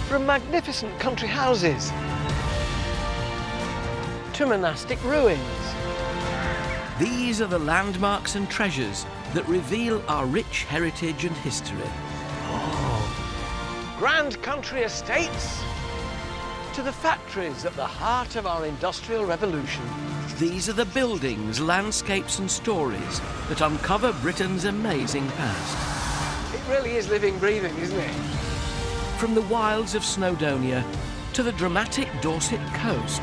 From magnificent country houses to monastic ruins. These are the landmarks and treasures that reveal our rich heritage and history. Grand country estates to the factories at the heart of our industrial revolution. These are the buildings, landscapes and stories that uncover Britain's amazing past. It really is living, breathing, isn't it? From the wilds of Snowdonia to the dramatic Dorset coast.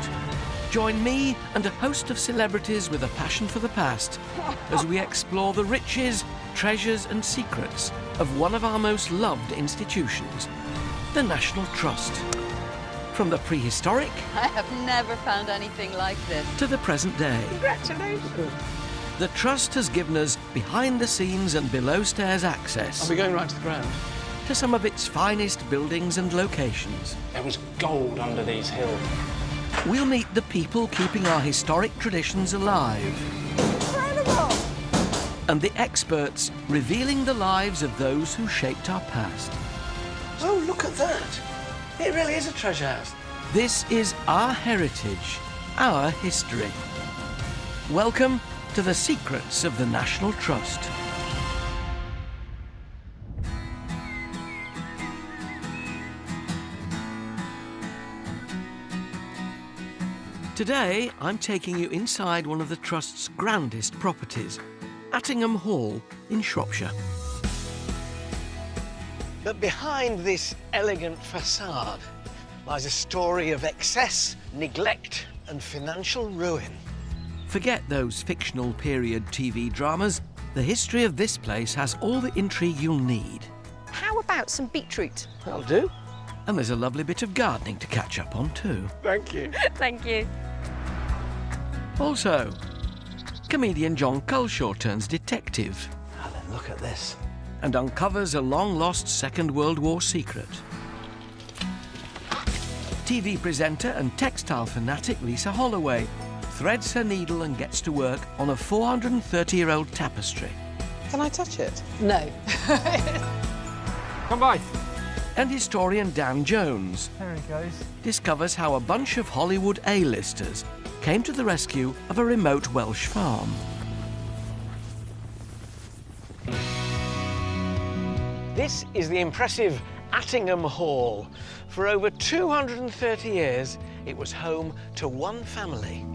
Join me and a host of celebrities with a passion for the past as we explore the riches, treasures and secrets of one of our most loved institutions, the National Trust. From the prehistoric... I have never found anything like this. ...to the present day. Congratulations! The Trust has given us behind-the-scenes and below-stairs access... Are we going right to the ground? ...to some of its finest buildings and locations. There was gold under these hills. We'll meet the people keeping our historic traditions alive. Incredible! And the experts revealing the lives of those who shaped our past. Oh, look at that! It really is a treasure house. This is our heritage, our history. Welcome to the secrets of the National Trust. Today, I'm taking you inside one of the Trust's grandest properties, Attingham Hall in Shropshire. But behind this elegant facade lies a story of excess, neglect and financial ruin. Forget those fictional period TV dramas. The history of this place has all the intrigue you'll need. How about some beetroot? That'll do. And there's a lovely bit of gardening to catch up on too. Thank you. Thank you. Also, comedian John Culshaw turns detective Alan, look at this. and uncovers a long-lost Second World War secret. TV presenter and textile fanatic Lisa Holloway threads her needle and gets to work on a 430-year-old tapestry. Can I touch it? No. Come by. And historian Dan Jones There he goes. discovers how a bunch of Hollywood A-listers came to the rescue of a remote Welsh farm. This is the impressive Attingham Hall. For over 230 years, it was home to one family.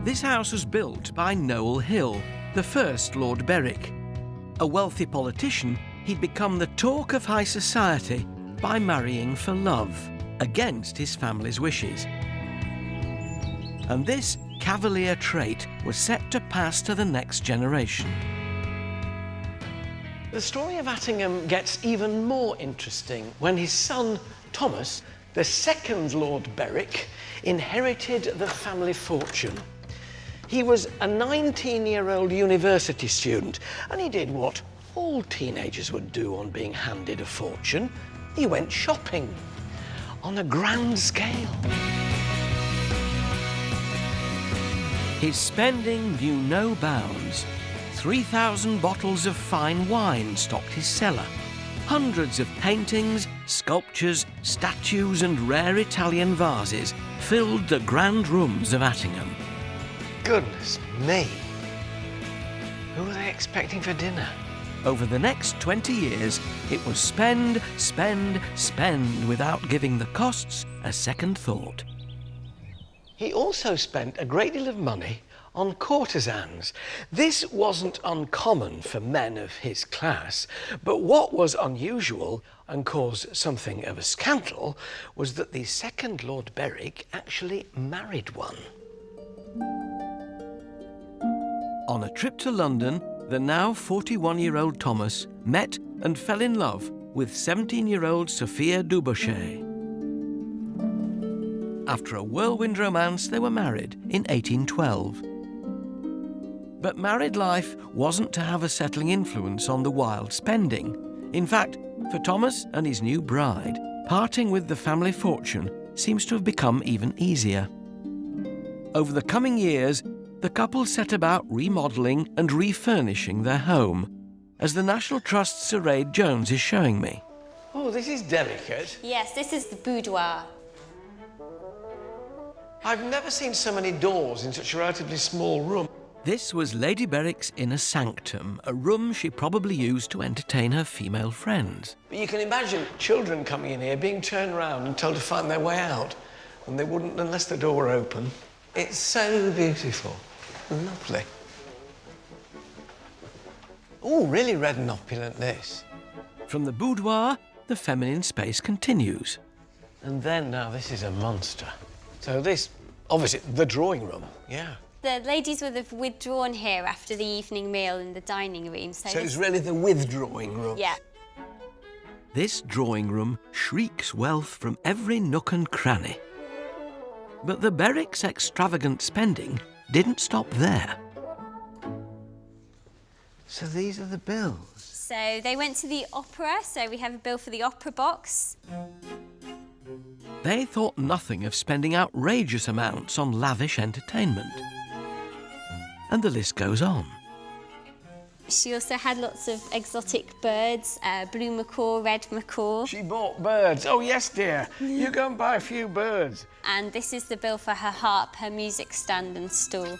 This house was built by Noel Hill, the first Lord Berwick. A wealthy politician, he'd become the talk of high society by marrying for love, against his family's wishes. And this cavalier trait was set to pass to the next generation. The story of Attingham gets even more interesting when his son, Thomas, the second Lord Berwick, inherited the family fortune. He was a 19-year-old university student, and he did what all teenagers would do on being handed a fortune. He went shopping on a grand scale. His spending knew no bounds. 3,000 bottles of fine wine stocked his cellar. Hundreds of paintings, sculptures, statues and rare Italian vases filled the grand rooms of Attingham. Goodness me. Who were they expecting for dinner? Over the next 20 years, it was spend, spend, spend without giving the costs a second thought. He also spent a great deal of money on courtesans. This wasn't uncommon for men of his class, but what was unusual and caused something of a scandal was that the second Lord Berwick actually married one. On a trip to London, the now 41-year-old Thomas met and fell in love with 17-year-old Sophia Dubuchet. After a whirlwind romance, they were married in 1812. But married life wasn't to have a settling influence on the wild spending. In fact, for Thomas and his new bride, parting with the family fortune seems to have become even easier. Over the coming years, the couple set about remodelling and refurnishing their home, as the National Trust's Array Jones is showing me. Oh, this is delicate. Yes, this is the boudoir. I've never seen so many doors in such a relatively small room. This was Lady Berwick's inner sanctum, a room she probably used to entertain her female friends. But you can imagine children coming in here, being turned around and told to find their way out, and they wouldn't unless the door were open. It's so beautiful. Lovely. Oh, really red and opulent, this. From the boudoir, the feminine space continues. And then, now, this is a monster. So this, obviously, the drawing room, yeah. The ladies would have withdrawn here after the evening meal in the dining room. So it's really the withdrawing room? Yeah. This drawing room shrieks wealth from every nook and cranny. But the Berwick's extravagant spending didn't stop there. So these are the bills? So they went to the opera, so we have a bill for the opera box. They thought nothing of spending outrageous amounts on lavish entertainment. And the list goes on. She also had lots of exotic birds, blue macaw, red macaw. She bought birds. Oh, yes, dear. You go and buy a few birds. And this is the bill for her harp, her music stand and stool.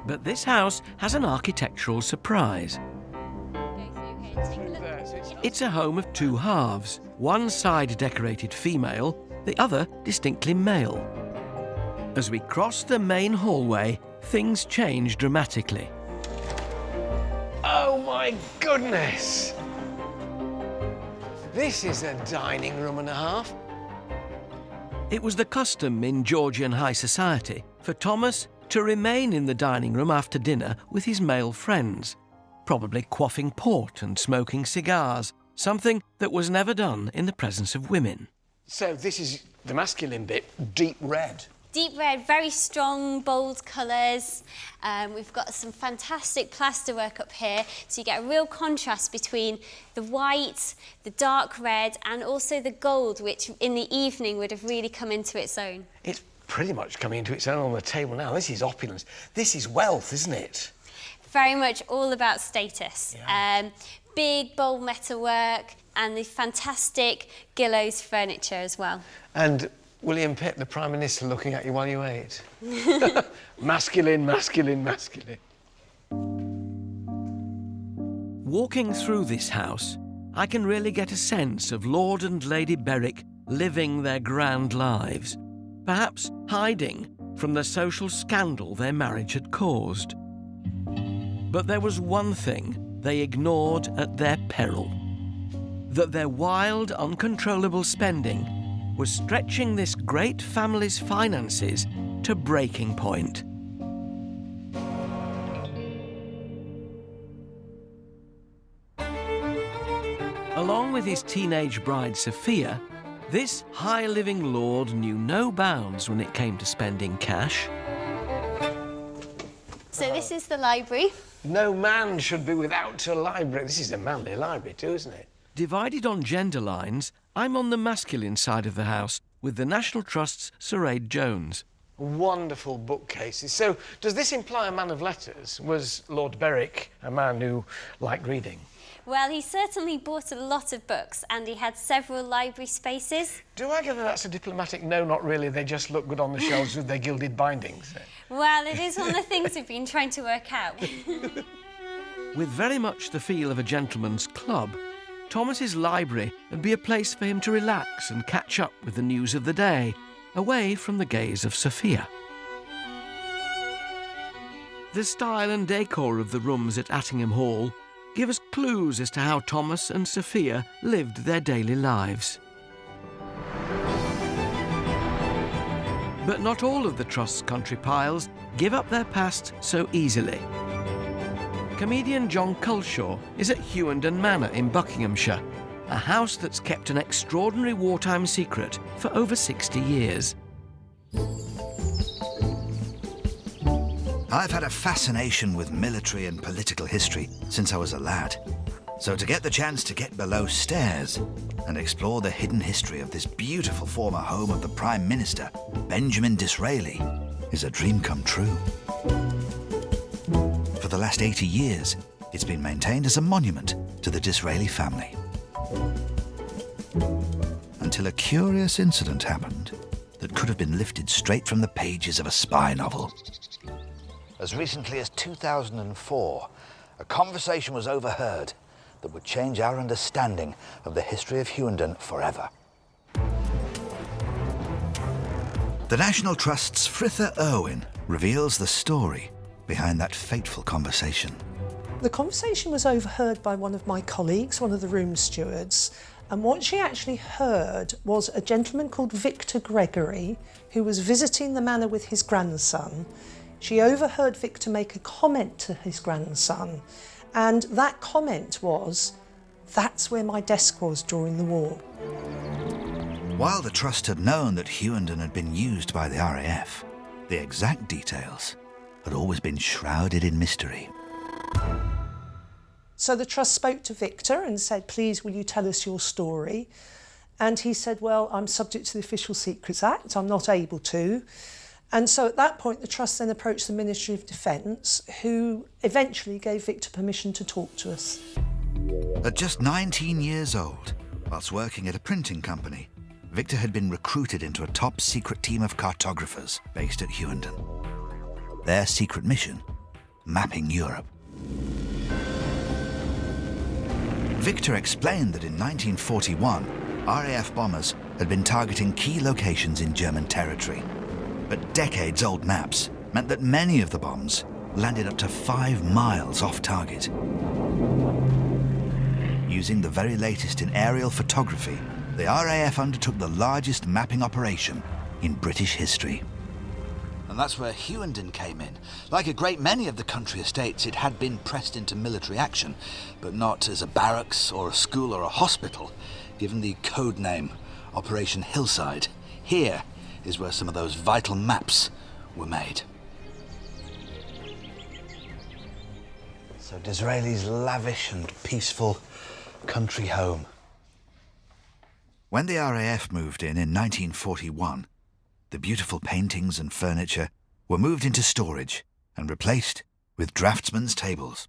But this house has an architectural surprise. It's a home of two halves, one side decorated female, the other distinctly male. As we cross the main hallway, things change dramatically. Oh, my goodness! This is a dining room and a half. It was the custom in Georgian high society for Thomas to remain in the dining room after dinner with his male friends, probably quaffing port and smoking cigars, something that was never done in the presence of women. So this is the masculine bit, deep red. Deep red, very strong, bold colours. We've got some fantastic plasterwork up here, so you get a real contrast between the white, the dark red, and also the gold, which in the evening would have really come into its own. It's pretty much coming into its own on the table now. This is opulence. This is wealth, isn't it? Very much all about status. Yeah. Big, bold metalwork, and the fantastic Gillows furniture as well. And William Pitt, the Prime Minister, looking at you while you ate. Masculine, masculine, masculine. Walking through this house, I can really get a sense of Lord and Lady Berwick living their grand lives, perhaps hiding from the social scandal their marriage had caused. But there was one thing they ignored at their peril: that their wild, uncontrollable spending was stretching this great family's finances to breaking point. Along with his teenage bride Sophia, this high-living lord knew no bounds when it came to spending cash. So this is the library. No man should be without a library. This is a manly library too, isn't it? Divided on gender lines, I'm on the masculine side of the house with the National Trust's Sir Aid Jones. Wonderful bookcases. So, does this imply a man of letters? Was Lord Berwick a man who liked reading? Well, he certainly bought a lot of books, and he had several library spaces. Do I gather that's a diplomatic no, not really, they just look good on the shelves with their gilded bindings? Well, it is one of the things we've been trying to work out. With very much the feel of a gentleman's club, Thomas's library would be a place for him to relax and catch up with the news of the day, away from the gaze of Sophia. The style and decor of the rooms at Attingham Hall give us clues as to how Thomas and Sophia lived their daily lives. But not all of the Trust's country piles give up their past so easily. Comedian John Culshaw is at Hughenden Manor in Buckinghamshire, a house that's kept an extraordinary wartime secret for over 60 years. I've had a fascination with military and political history since I was a lad. So to get the chance to get below stairs and explore the hidden history of this beautiful former home of the Prime Minister, Benjamin Disraeli, is a dream come true. For the last 80 years, it's been maintained as a monument to the Disraeli family. Until a curious incident happened that could have been lifted straight from the pages of a spy novel. As recently as 2004, a conversation was overheard that would change our understanding of the history of Hughenden forever. The National Trust's Fritha Irwin reveals the story behind that fateful conversation. The conversation was overheard by one of my colleagues, one of the room stewards, and what she actually heard was a gentleman called Victor Gregory, who was visiting the manor with his grandson. She overheard Victor make a comment to his grandson, and that comment was, "That's where my desk was during the war." While the Trust had known that Hughenden had been used by the RAF, the exact details had always been shrouded in mystery. So the Trust spoke to Victor and said, "Please, will you tell us your story?" And he said, "Well, I'm subject to the Official Secrets Act, I'm not able to." And so at that point, the Trust then approached the Ministry of Defence, who eventually gave Victor permission to talk to us. At just 19 years old, whilst working at a printing company, Victor had been recruited into a top-secret team of cartographers based at Hughenden. Their secret mission, mapping Europe. Victor explained that in 1941, RAF bombers had been targeting key locations in German territory. But decades-old maps meant that many of the bombs landed up to 5 miles off target. Using the very latest in aerial photography, the RAF undertook the largest mapping operation in British history. And that's where Hughenden came in. Like a great many of the country estates, it had been pressed into military action, but not as a barracks or a school or a hospital, given the code name Operation Hillside. Here is where some of those vital maps were made. So Disraeli's lavish and peaceful country home. When the RAF moved in 1941, the beautiful paintings and furniture were moved into storage and replaced with draftsmen's tables.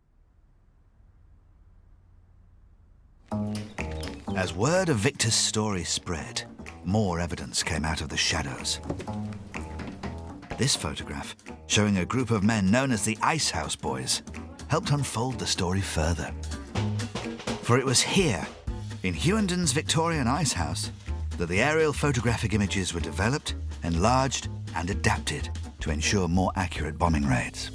As word of Victor's story spread, more evidence came out of the shadows. This photograph, showing a group of men known as the Ice House Boys, helped unfold the story further. For it was here, in Hughdenden's Victorian ice house, that the aerial photographic images were developed, enlarged and adapted to ensure more accurate bombing raids.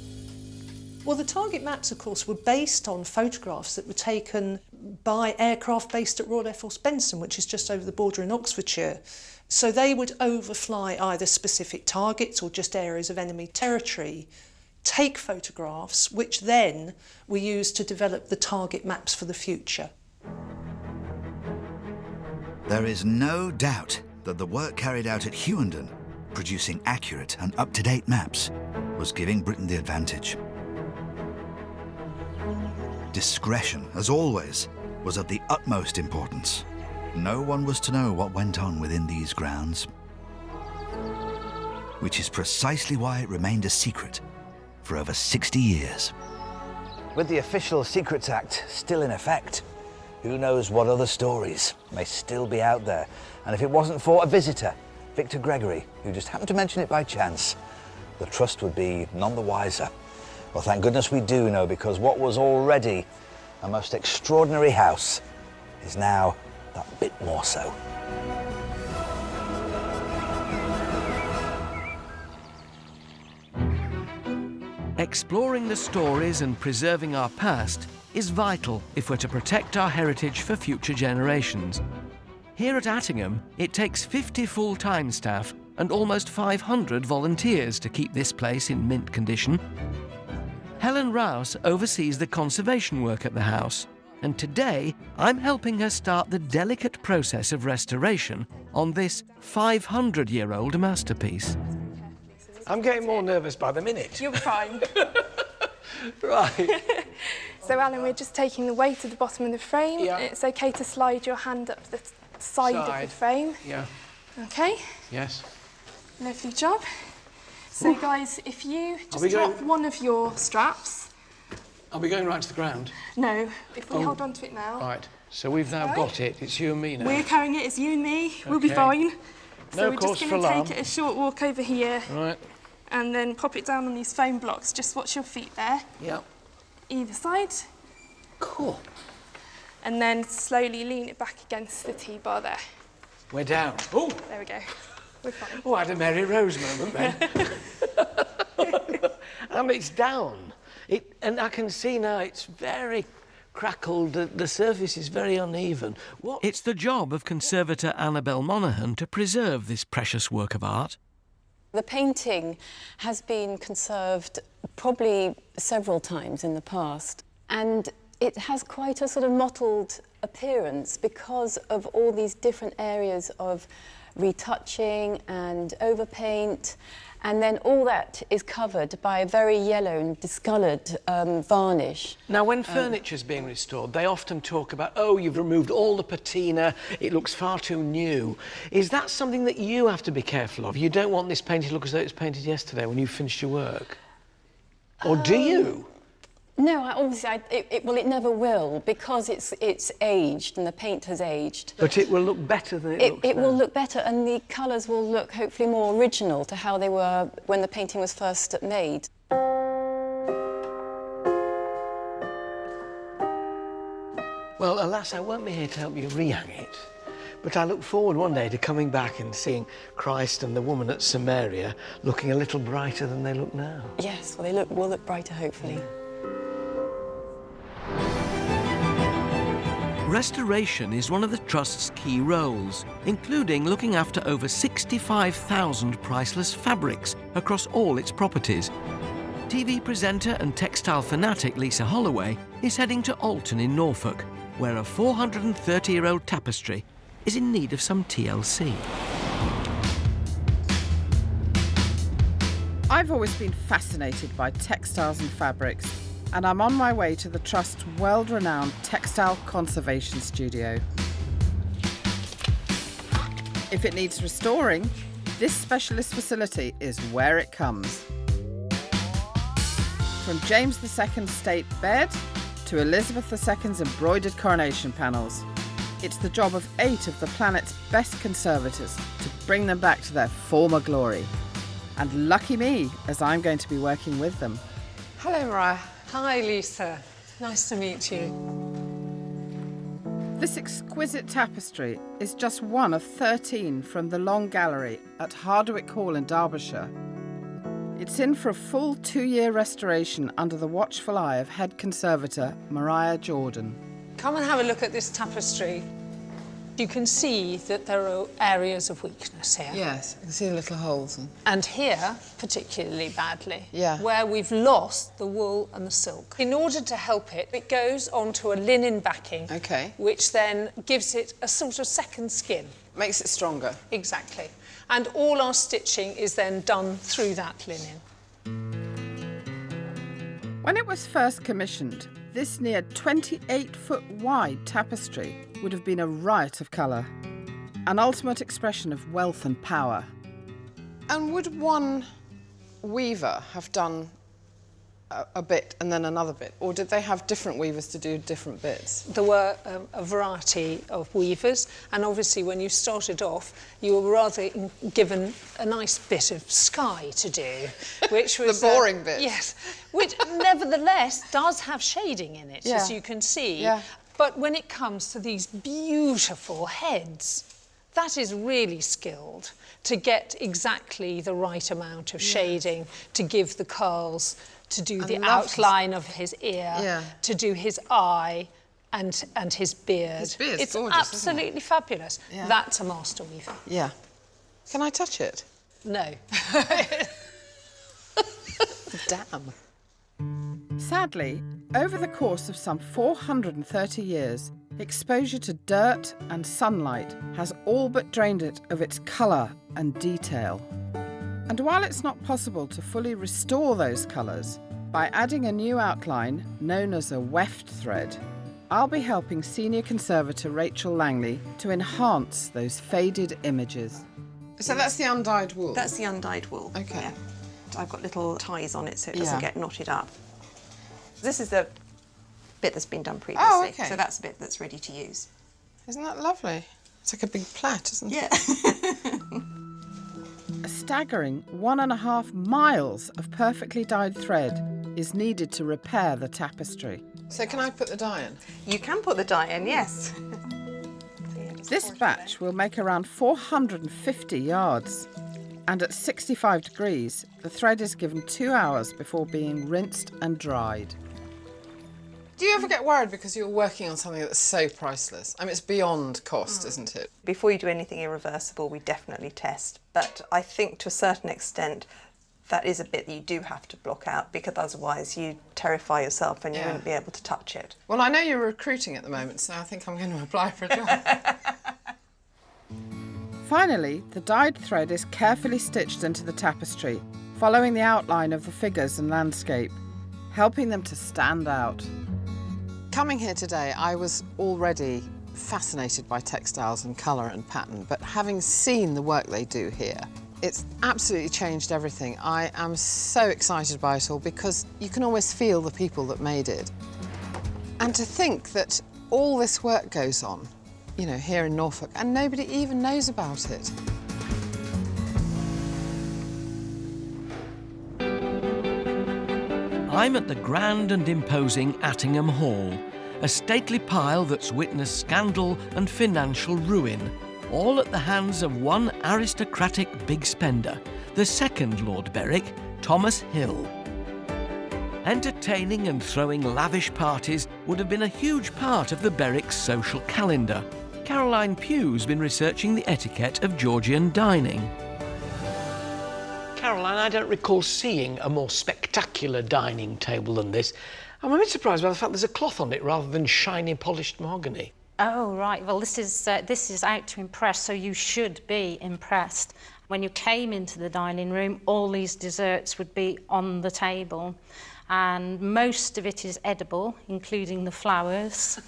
Well, the target maps, of course, were based on photographs that were taken by aircraft based at Royal Air Force Benson, which is just over the border in Oxfordshire. So they would overfly either specific targets or just areas of enemy territory, take photographs, which then were used to develop the target maps for the future. There is no doubt that the work carried out at Hughenden, producing accurate and up-to-date maps, was giving Britain the advantage. Discretion, as always, was of the utmost importance. No one was to know what went on within these grounds, which is precisely why it remained a secret for over 60 years. With the Official Secrets Act still in effect, who knows what other stories may still be out there. And if it wasn't for a visitor, Victor Gregory, who just happened to mention it by chance, the Trust would be none the wiser. Well, thank goodness we do know, because what was already a most extraordinary house is now that bit more so. Exploring the stories and preserving our past is vital if we're to protect our heritage for future generations. Here at Attingham, it takes 50 full-time staff and almost 500 volunteers to keep this place in mint condition. Helen Rouse oversees the conservation work at the house, and today I'm helping her start the delicate process of restoration on this 500-year-old masterpiece. I'm getting more nervous by the minute. You're fine. Right. So, Alan, we're just taking the weight at the bottom of the frame. Yeah. It's okay to slide your hand up the side of the frame. Yeah. Okay. Yes. Lovely job. So, guys, if you just drop one of your straps Are we going right to the ground? No, if we hold on to it now. Right, so we've now got it. It's you and me now. We're carrying it, it's you and me. We'll be Okay. fine. No So we're cause just for going to alarm. take it a short walk over here Right, and then pop it down on these foam blocks. Just watch your feet there, yeah. either side. Cool. And then slowly lean it back against the T-bar there. We're down. Oh, There we go. We're fine. I had a Mary Rose moment then. And it's down. And I can see now it's very crackled. The surface is very uneven. What? It's the job of conservator Annabel Monaghan to preserve this precious work of art. The painting has been conserved probably several times in the past, and it has quite a sort of mottled appearance because of all these different areas of retouching and overpaint, and then all that is covered by a very yellow and discoloured varnish. Now, when furniture's being restored, they often talk about, oh, you've removed all the patina, it looks far too new. Is that something that you have to be careful of? You don't want this painting to look as though it was painted yesterday when you finished your work? Or do you? No, it never will, because it's aged and the paint has aged. But it will look better than it looks It now. will look better, and the colours will look hopefully more original to how they were when the painting was first made. Well, alas, I won't be here to help you rehang it. But I look forward one day to coming back and seeing Christ and the woman at Samaria looking a little brighter than they look now. Yes, well, they will look brighter, hopefully. Restoration is one of the Trust's key roles, including looking after over 65,000 priceless fabrics across all its properties. TV presenter and textile fanatic Lisa Holloway is heading to Alton in Norfolk, where a 430-year-old tapestry is in need of some TLC. I've always been fascinated by textiles and fabrics, and I'm on my way to the Trust's world-renowned textile conservation studio. If it needs restoring, this specialist facility is where it comes. From James II's state bed to Elizabeth II's embroidered coronation panels, it's the job of 8 of the planet's best conservators to bring them back to their former glory. And lucky me, as I'm going to be working with them. Hello, Mariah. Hi, Lisa. Nice to meet you. This exquisite tapestry is just one of 13 from the Long Gallery at Hardwick Hall in Derbyshire. It's in for a full 2-year restoration under the watchful eye of head conservator Mariah Jordan. Come and have a look at this tapestry. You can see that there are areas of weakness here. Yes, I can see the little holes. And here, particularly badly, Yeah. where we've lost the wool and the silk. In order to help it, it goes onto a linen backing, Okay. which then gives it a sort of second skin. Makes it stronger. Exactly. And all our stitching is then done through that linen. When it was first commissioned, this near 28-foot wide tapestry would have been a riot of colour, an ultimate expression of wealth and power. And would one weaver have done a bit and then another bit, or did they have different weavers to do different bits? There were a variety of weavers, and obviously when you started off, you were rather given a nice bit of sky to do, which was... The boring bit. Yes, which nevertheless does have shading in it, as you can see. Yeah. But when it comes to these beautiful heads, that is really skilled to get exactly the right amount of shading, to give the curls, to do the outline of his ear, to do his eye and his beard. His beard's it's gorgeous, absolutely isn't it? fabulous. Yeah. That's a master weaver. Yeah. Can I touch it? No. Damn. Sadly, over the course of some 430 years, exposure to dirt and sunlight has all but drained it of its colour and detail. And while it's not possible to fully restore those colours, by adding a new outline known as a weft thread, I'll be helping Senior Conservator Rachel Langley to enhance those faded images. So that's the undyed wool? That's the undyed wool. Okay. Yeah. I've got little ties on it so it doesn't get knotted up. This is the bit that's been done previously. Oh, okay. So that's a bit that's ready to use. Isn't that lovely? It's like a big plait, isn't it? Yeah. A staggering 1.5 miles of perfectly dyed thread is needed to repair the tapestry. So can I put the dye in? You can put the dye in, yes. This batch will make around 450 yards. And at 65 degrees, the thread is given 2 hours before being rinsed and dried. Do you ever get worried because you're working on something that's so priceless? I mean, it's beyond cost, isn't it? Before you do anything irreversible, we definitely test. But I think to a certain extent, that is a bit that you do have to block out, because otherwise you terrify yourself and you wouldn't be able to touch it. Well, I know you're recruiting at the moment, so I think I'm going to apply for a job. Finally, the dyed thread is carefully stitched into the tapestry, following the outline of the figures and landscape, helping them to stand out. Coming here today, I was already fascinated by textiles and colour and pattern, but having seen the work they do here, it's absolutely changed everything. I am so excited by it all because you can almost feel the people that made it. And to think that all this work goes on, you know, here in Norfolk, and nobody even knows about it. I'm at the grand and imposing Attingham Hall, a stately pile that's witnessed scandal and financial ruin, all at the hands of one aristocratic big spender, the second Lord Berwick, Thomas Hill. Entertaining and throwing lavish parties would have been a huge part of the Berwick's social calendar. Caroline Pugh's been researching the etiquette of Georgian dining. Caroline, I don't recall seeing a more spectacular dining table than this. I'm a bit surprised by the fact there's a cloth on it rather than shiny, polished mahogany. Oh, right. Well, this is out to impress, so you should be impressed. When you came into the dining room, all these desserts would be on the table, and most of it is edible, including the flowers.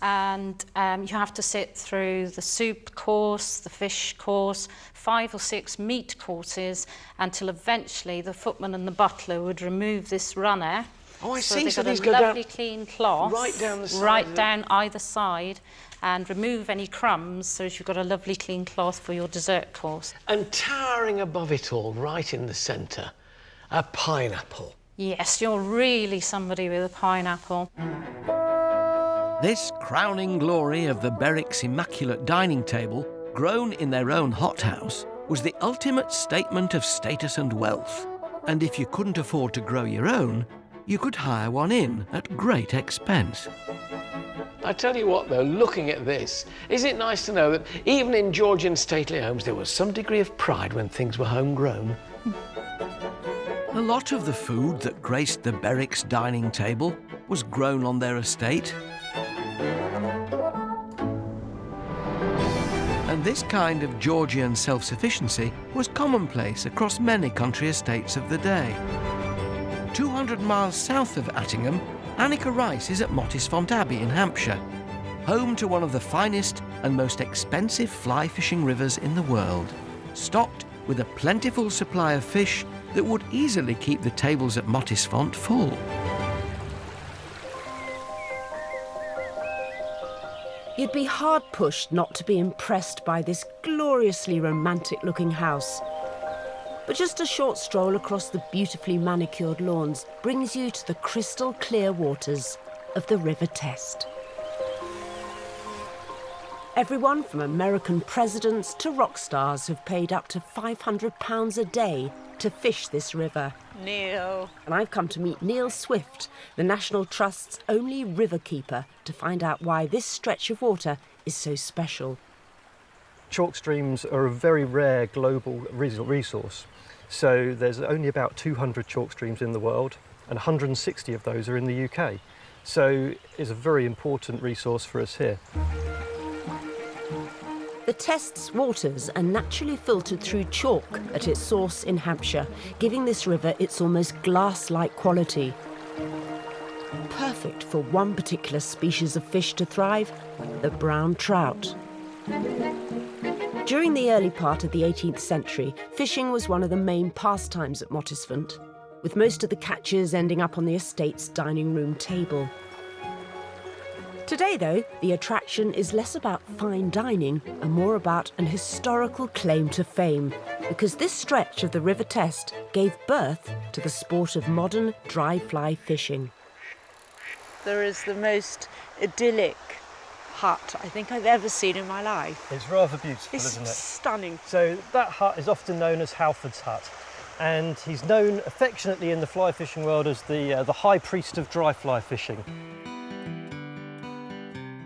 And you have to sit through the soup course, the fish course, 5 or 6 meat courses, until eventually the footman and the butler would remove this runner. Oh, I so see. They've So got these a go lovely down clean cloth. right down the side. Right down either side, and remove any crumbs so that you've got a lovely clean cloth for your dessert course. And towering above it all, right in the centre, a pineapple. Yes, you're really somebody with a pineapple. This crowning glory of the Berwick's immaculate dining table, grown in their own hothouse, was the ultimate statement of status and wealth. And if you couldn't afford to grow your own, you could hire one in at great expense. I tell you what, though, looking at this, is it nice to know that even in Georgian stately homes there was some degree of pride when things were homegrown? A lot of the food that graced the Berwick's dining table was grown on their estate. And this kind of Georgian self-sufficiency was commonplace across many country estates of the day. 200 miles south of Attingham, Annika Rice is at Mottisfont Abbey in Hampshire, home to one of the finest and most expensive fly fishing rivers in the world, stocked with a plentiful supply of fish that would easily keep the tables at Mottisfont full. You'd be hard-pushed not to be impressed by this gloriously romantic-looking house. But just a short stroll across the beautifully manicured lawns brings you to the crystal-clear waters of the River Test. Everyone from American presidents to rock stars have paid up to £500 a day to fish this river. Neil. And I've come to meet Neil Swift, the National Trust's only river keeper, to find out why this stretch of water is so special. Chalk streams are a very rare global resource. So there's only about 200 chalk streams in the world, and 160 of those are in the UK. So it's a very important resource for us here. The Test's waters are naturally filtered through chalk at its source in Hampshire, giving this river its almost glass-like quality. Perfect for one particular species of fish to thrive, the brown trout. During the early part of the 18th century, fishing was one of the main pastimes at Mottisfont, with most of the catches ending up on the estate's dining room table. Today, though, the attraction is less about fine dining and more about an historical claim to fame, because this stretch of the River Test gave birth to the sport of modern dry fly fishing. There is the most idyllic hut I think I've ever seen in my life. It's rather beautiful, isn't it? It's stunning. So that hut is often known as Halford's hut, and he's known affectionately in the fly fishing world as the high priest of dry fly fishing.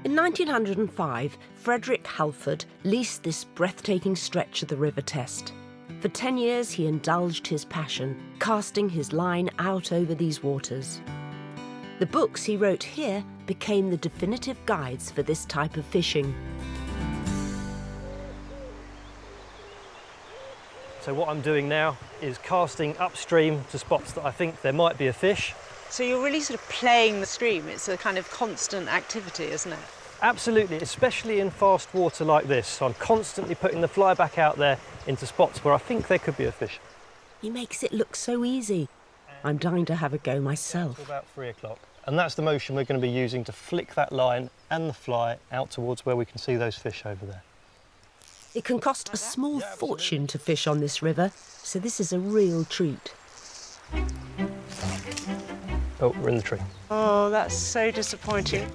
In 1905, Frederick Halford leased this breathtaking stretch of the River Test. For 10 years, he indulged his passion, casting his line out over these waters. The books he wrote here became the definitive guides for this type of fishing. So what I'm doing now is casting upstream to spots that I think there might be a fish. So you're really sort of playing the stream. It's a kind of constant activity, isn't it? Absolutely, especially in fast water like this. So I'm constantly putting the fly back out there into spots where I think there could be a fish. He makes it look so easy. I'm dying to have a go myself. It's about 3 o'clock. And that's the motion we're going to be using to flick that line and the fly out towards where we can see those fish over there. It can cost a small fortune to fish on this river, so this is a real treat. Oh, we're in the tree. Oh, that's so disappointing.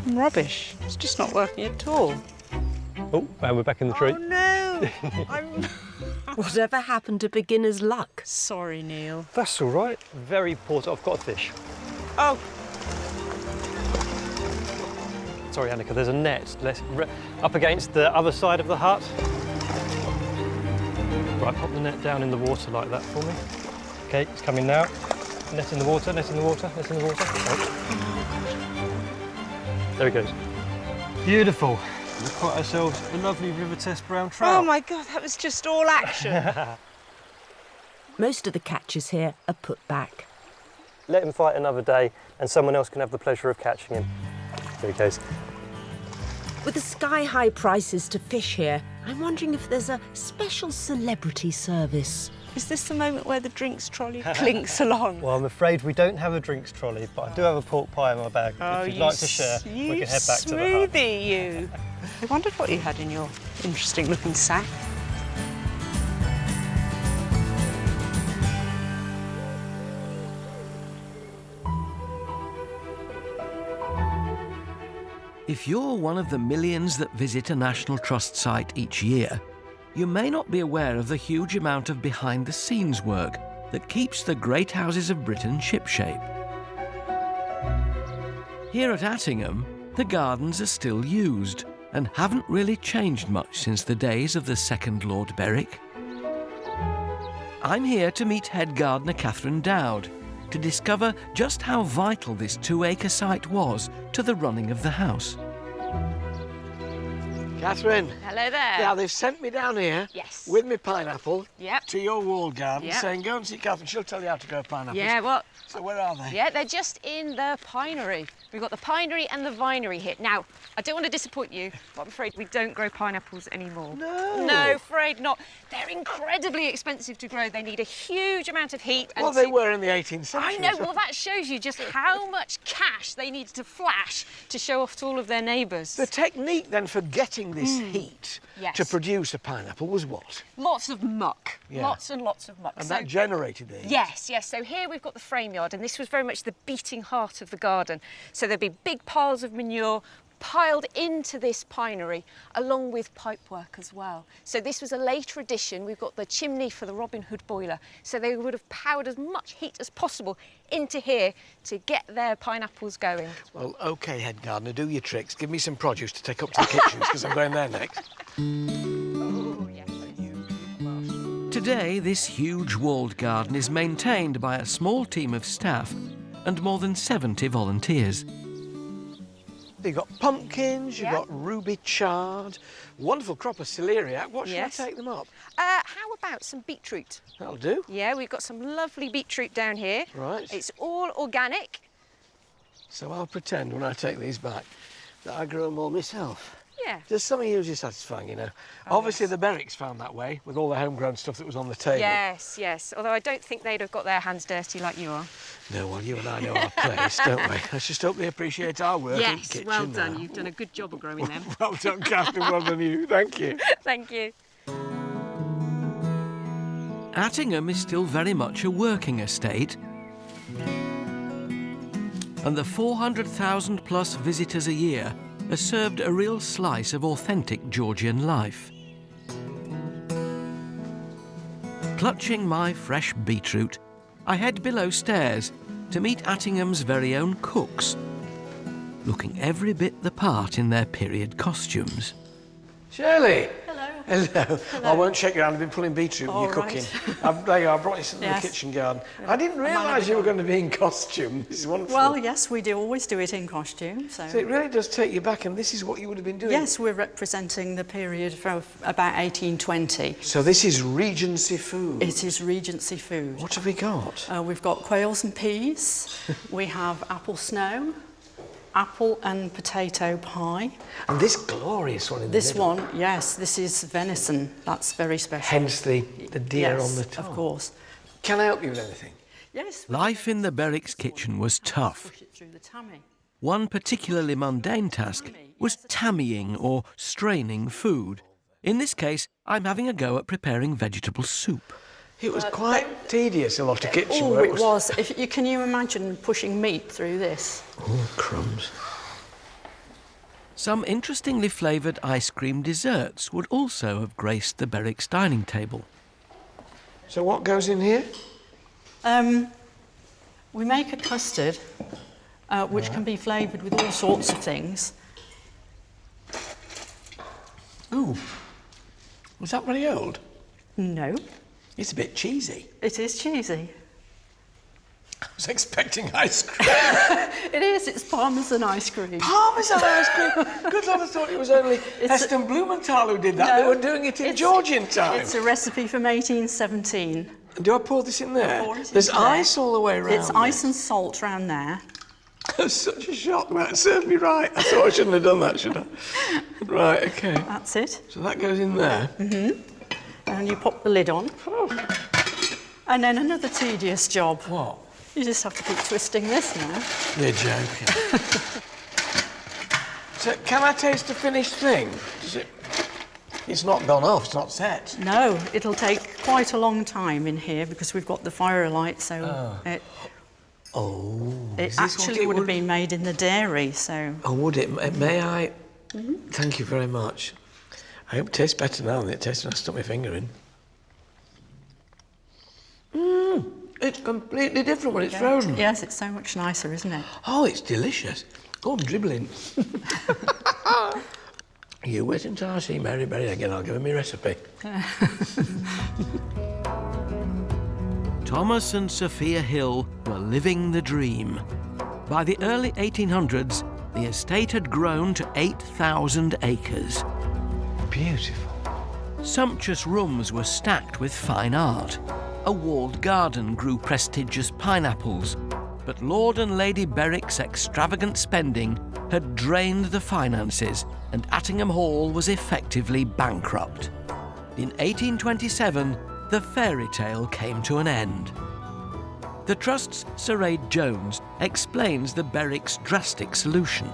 Rubbish. It's just not working at all. Oh, and we're back in the tree. Oh, no! Whatever happened to beginner's luck? Sorry, Neil. That's all right. Very important. I've got a fish. Oh! Sorry, Annika, there's a net up against the other side of the hut. Right, pop the net down in the water like that for me. OK, it's coming now. Net in the water, net in the water, net in the water. Oh. There it goes. Beautiful. We've caught ourselves a lovely River Test brown trout. Oh my God, that was just all action. Most of the catches here are put back. Let him fight another day and someone else can have the pleasure of catching him. There he goes. With the sky-high prices to fish here, I'm wondering if there's a special celebrity service. Is this the moment where the drinks trolley clinks along? Well, I'm afraid we don't have a drinks trolley, but I do have a pork pie in my bag. Oh, if you'd like to share, we can head back to the hut. Smoothie, you! I wondered what you had in your interesting-looking sack. If you're one of the millions that visit a National Trust site each year, you may not be aware of the huge amount of behind-the-scenes work that keeps the great houses of Britain shipshape. Here at Attingham, the gardens are still used and haven't really changed much since the days of the second Lord Berwick. I'm here to meet head gardener Catherine Dowd to discover just how vital this 2-acre site was to the running of the house. Catherine. Hello there. Now, they've sent me down here with my pineapple to your wall garden, saying go and see Catherine, she'll tell you how to grow pineapples. Yeah, well... So where are they? Yeah, they're just in the pinery. We've got the pinery and the vinery here. Now, I don't want to disappoint you, but I'm afraid we don't grow pineapples anymore. No. No, afraid not. They're incredibly expensive to grow. They need a huge amount of heat. Well, they were in the 18th century. I know. Well, that shows you just how much cash they needed to flash to show off to all of their neighbours. The technique, then, for getting this heat to produce a pineapple was what? Lots of muck. Yeah. Lots and lots of muck. And that generated the heat? Yes, yes. So here we've got the frame yard, and this was very much the beating heart of the garden. So there'd be big piles of manure piled into this pinery, along with pipework as well. So this was a later addition. We've got the chimney for the Robin Hood boiler. So they would have powered as much heat as possible into here to get their pineapples going. Well, OK, head gardener, do your tricks. Give me some produce to take up to the kitchens, because I'm going there next. Today, this huge walled garden is maintained by a small team of staff and more than 70 volunteers. You've got pumpkins, you've got ruby chard, wonderful crop of celeriac. What should I take them up? How about some beetroot? That'll do. Yeah, we've got some lovely beetroot down here. Right. It's all organic. So I'll pretend when I take these back that I grow them all myself. Yeah. There's something hugely satisfying, you know. Obviously, the Berwicks found that way with all the homegrown stuff that was on the table. Yes, yes. Although I don't think they'd have got their hands dirty like you are. No, well, you and I know our place, don't we? Let's just hope they appreciate our work in the Yes, kitchen well done. now. You've done a good job of growing them. Well done, Catherine. Well done, you. Thank you. Thank you. Attingham is still very much a working estate, and the 400,000 plus visitors a year has served a real slice of authentic Georgian life. Clutching my fresh beetroot, I head below stairs to meet Attingham's very own cooks, looking every bit the part in their period costumes. Shirley! Hello. Hello. I won't shake your hand. I've been pulling beetroot when you're cooking. There you are, I brought you some in the kitchen garden. I didn't realise you were going to be in costume. This is wonderful. Well, yes, we do always do it in costume. So it really does take you back, and this is what you would have been doing? Yes, we're representing the period from about 1820. So this is Regency food? It is Regency food. What have we got? We've got quails and peas. We have apple snow, apple and potato pie. And this glorious one in the This middle. one, yes, this is venison. That's very special. Hence the deer Yes, on the top. of course. Can I help you with anything? Yes. Life in the Berwick's kitchen was tough. Push it through the tammy. One particularly mundane task was tammying or straining food. In this case, I'm having a go at preparing vegetable soup. It was quite tedious, a lot of kitchen Oh, work. it was. Can you imagine pushing meat through this? Oh, crumbs. Some interestingly flavoured ice cream desserts would also have graced the Berwick's dining table. So what goes in here? We make a custard, which can be flavoured with all sorts of things. Ooh, was that very old? No. It's a bit cheesy. It is cheesy. I was expecting ice cream. It is, it's Parmesan ice cream. Parmesan ice cream? Good Lord, I thought it was only Heston Blumenthal who did that. No, they were doing it in Georgian time. It's a recipe from 1817. Do I pour this in there? There's into ice there. all the way around. It's ice and salt round there. That was such a shock, that served me right. I thought I shouldn't have done that, should I? Right, OK. That's it. So that goes in there. Mm-hmm. And you pop the lid on. Oh. And then another tedious job. What? You just have to keep twisting this now. You're joking. So, can I taste the finished thing? Does it... It's not gone off, it's not set. No, it'll take quite a long time in here because we've got the firelight, so it actually would have been made in the dairy, so... Oh, would it? May I? Thank you very much. I hope it tastes better now than it tasted when I stuck my finger in. It's completely different when it's frozen. Yes, it's so much nicer, isn't it? Oh, it's delicious. Oh, I'm dribbling. You wait until I see Mary Berry again, I'll give her my recipe. Thomas and Sophia Hill were living the dream. By the early 1800s, the estate had grown to 8,000 acres. Beautiful. Sumptuous rooms were stacked with fine art. A walled garden grew prestigious pineapples, but Lord and Lady Berwick's extravagant spending had drained the finances, and Attingham Hall was effectively bankrupt. In 1827, the fairy tale came to an end. The Trust's Sir Aid Jones explains the Berwick's drastic solution.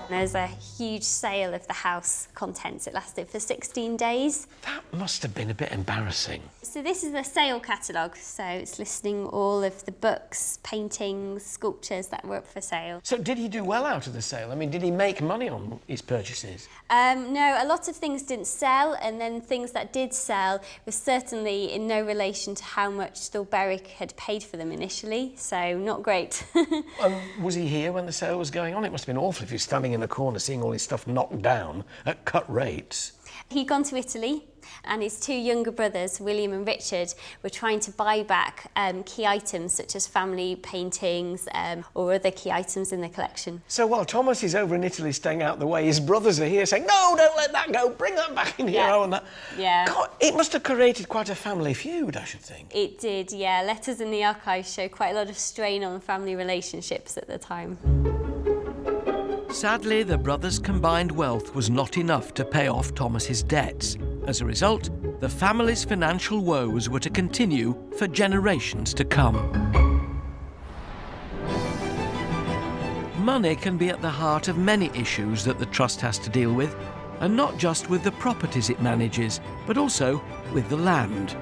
There's a huge sale of the house contents. It lasted for 16 days. That must have been a bit embarrassing. So this is the sale catalogue, so it's listing all of the books, paintings, sculptures that were up for sale. So did he do well out of the sale? I mean, did he make money on his purchases? No, a lot of things didn't sell, and then things that did sell was certainly in no relation to how much the Berwick had paid for them initially, so not great. Was he here when the sale was going on? It must have been awful if he was standing in a corner seeing all his stuff knocked down at cut rates. He'd gone to Italy, and his two younger brothers, William and Richard, were trying to buy back key items such as family paintings or other key items in the collection. So while Thomas is over in Italy staying out the way, his brothers are here saying, no, don't let that go, bring that back in here. Oh, and that. Yeah. God, it must have created quite a family feud, I should think. It did, yeah. Letters in the archives show quite a lot of strain on family relationships at the time. Sadly, the brothers' combined wealth was not enough to pay off Thomas's debts. As a result, the family's financial woes were to continue for generations to come. Money can be at the heart of many issues that the Trust has to deal with, and not just with the properties it manages, but also with the land.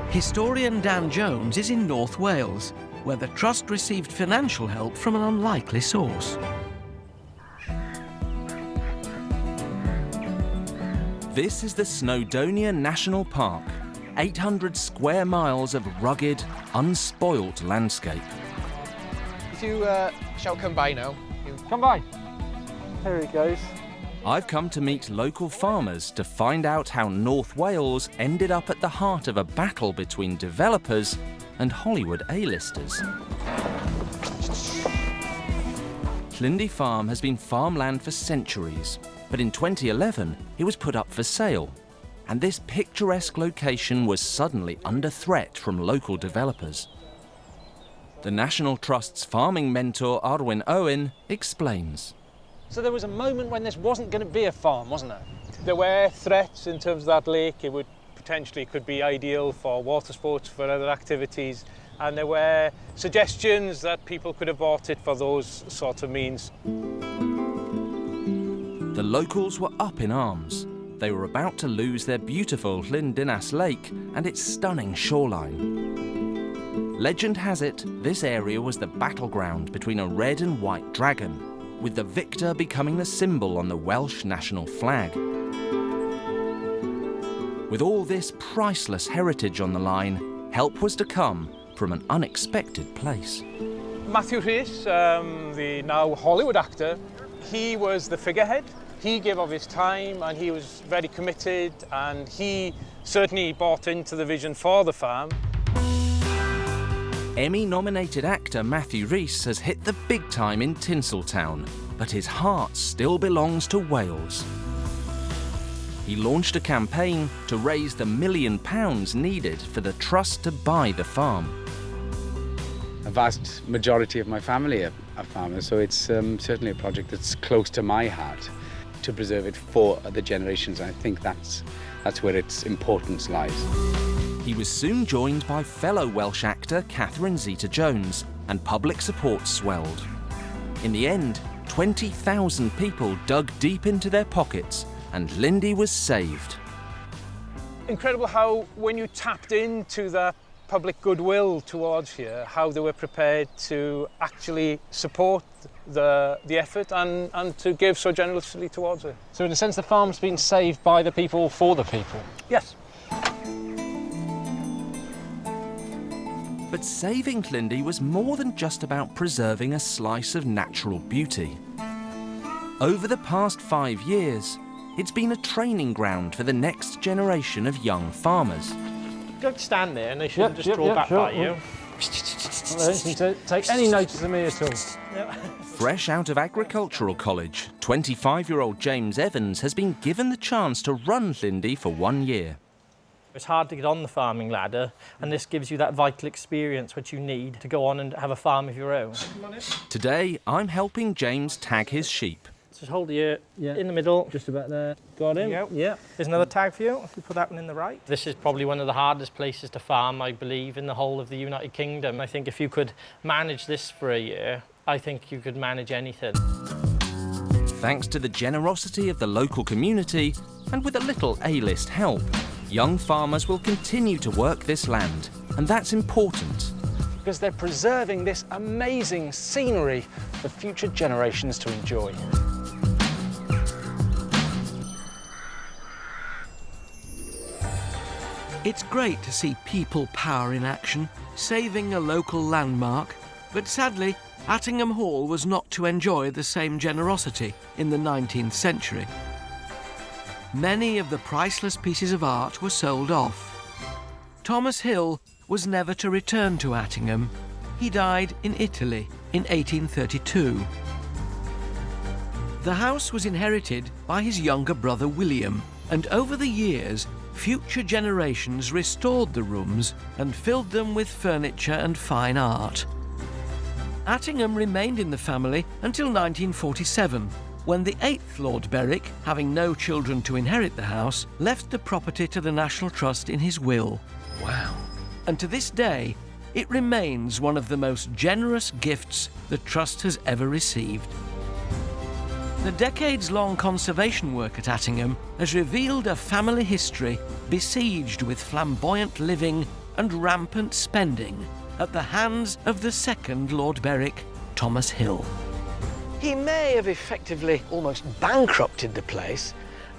Historian Dan Jones is in North Wales, where the Trust received financial help from an unlikely source. This is the Snowdonia National Park, 800 square miles of rugged, unspoilt landscape. If you shall come by now. Come by. There he goes. I've come to meet local farmers to find out how North Wales ended up at the heart of a battle between developers and Hollywood A-listers. Llyndy Farm has been farmland for centuries, but in 2011 it was put up for sale, and this picturesque location was suddenly under threat from local developers. The National Trust's farming mentor Arwyn Owen explains. So there was a moment when this wasn't going to be a farm, wasn't there? There were threats in terms of that lake. It would potentially could be ideal for water sports, for other activities, and there were suggestions that people could have bought it for those sort of means. The locals were up in arms. They were about to lose their beautiful Llyndy Lake and its stunning shoreline. Legend has it, this area was the battleground between a red and white dragon, with the victor becoming the symbol on the Welsh national flag. With all this priceless heritage on the line, help was to come from an unexpected place. Matthew Rhys, the now Hollywood actor, he was the figurehead. He gave of his time and he was very committed, and he certainly bought into the vision for the farm. Emmy-nominated actor Matthew Rhys has hit the big time in Tinseltown, but his heart still belongs to Wales. He launched a campaign to raise the £1 million needed for the Trust to buy the farm. A vast majority of my family are farmers, so it's certainly a project that's close to my heart, to preserve it for other generations. I think that's where its importance lies. He was soon joined by fellow Welsh actor Catherine Zeta-Jones, and public support swelled. In the end, 20,000 people dug deep into their pockets, and Llyndy was saved. Incredible how, when you tapped into that public goodwill towards here, how they were prepared to actually support the effort and to give so generously towards it. So in a sense, the farm's been saved by the people for the people. Yes. But saving Llyndy was more than just about preserving a slice of natural beauty. Over the past 5 years, it's been a training ground for the next generation of young farmers. Don't stand there and they shouldn't just draw back by you. They don't seem to take any notice of me at all. Fresh out of agricultural college, 25-year-old James Evans has been given the chance to run Llyndy for 1 year. It's hard to get on the farming ladder, and this gives you that vital experience which you need to go on and have a farm of your own. Today, I'm helping James tag his sheep. Just hold the ear in the middle. Just about there. Got him? Yeah. There's another tag for you, if you put that one in the right. This is probably one of the hardest places to farm, I believe, in the whole of the United Kingdom. I think if you could manage this for a year, I think you could manage anything. Thanks to the generosity of the local community, and with a little A-list help, young farmers will continue to work this land, and that's important. Because they're preserving this amazing scenery for future generations to enjoy. It's great to see people power in action, saving a local landmark, but sadly, Attingham Hall was not to enjoy the same generosity in the 19th century. Many of the priceless pieces of art were sold off. Thomas Hill was never to return to Attingham. He died in Italy in 1832. The house was inherited by his younger brother William, and over the years, future generations restored the rooms and filled them with furniture and fine art. Attingham remained in the family until 1947, when the 8th Lord Berwick, having no children to inherit the house, left the property to the National Trust in his will. Wow. And to this day, it remains one of the most generous gifts the Trust has ever received. The decades-long conservation work at Attingham has revealed a family history besieged with flamboyant living and rampant spending at the hands of the 2nd Lord Berwick, Thomas Hill. He may have effectively almost bankrupted the place,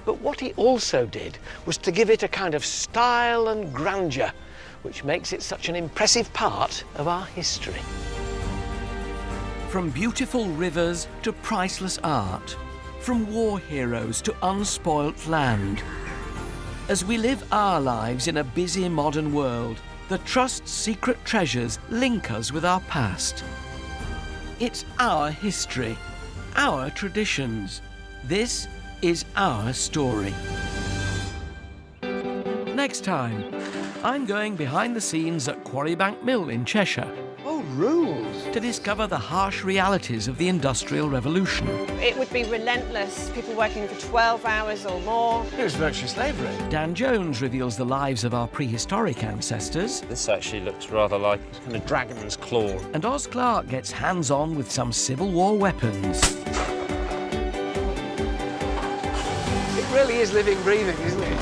but what he also did was to give it a kind of style and grandeur, which makes it such an impressive part of our history. From beautiful rivers to priceless art, from war heroes to unspoilt land. As we live our lives in a busy modern world, the Trust's secret treasures link us with our past. It's our history, our traditions. This is our story. Next time, I'm going behind the scenes at Quarrybank Mill in Cheshire. Oh, rules! To discover the harsh realities of the Industrial Revolution. It would be relentless, people working for 12 hours or more. It was virtually slavery. Dan Jones reveals the lives of our prehistoric ancestors. This actually looks rather like a kind of dragon's claw. And Oz Clarke gets hands-on with some Civil War weapons. It really is living, breathing, isn't it?